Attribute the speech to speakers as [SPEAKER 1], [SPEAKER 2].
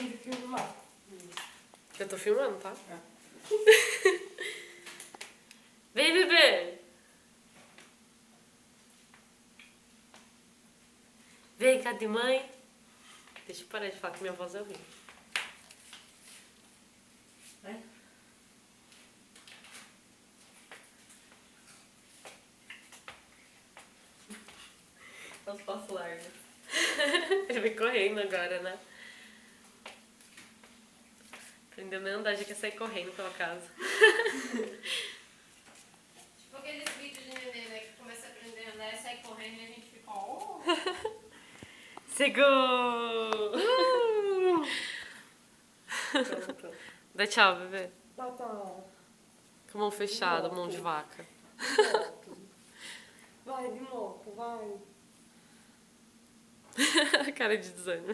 [SPEAKER 1] de filmar.
[SPEAKER 2] Eu tô filmando, tá?
[SPEAKER 1] É.
[SPEAKER 2] Vem, bebê! Vem cá de mãe. Deixa eu parar de falar que minha voz é horrível.
[SPEAKER 1] Vai.
[SPEAKER 2] Os passos largos. Ele vem correndo agora, né? Aprendeu nem a andar, já quer sair correndo pela casa.
[SPEAKER 3] Tipo aqueles vídeos de neném, né? Que começa a aprender a andar e sai correndo e a gente fica, oh!
[SPEAKER 2] Segou!
[SPEAKER 1] Pronto.
[SPEAKER 2] Dá tchau, bebê.
[SPEAKER 1] Tá.
[SPEAKER 2] Com a mão fechada, mão de vaca.
[SPEAKER 1] Vai, de moto, vai.
[SPEAKER 2] Cara de desânimo.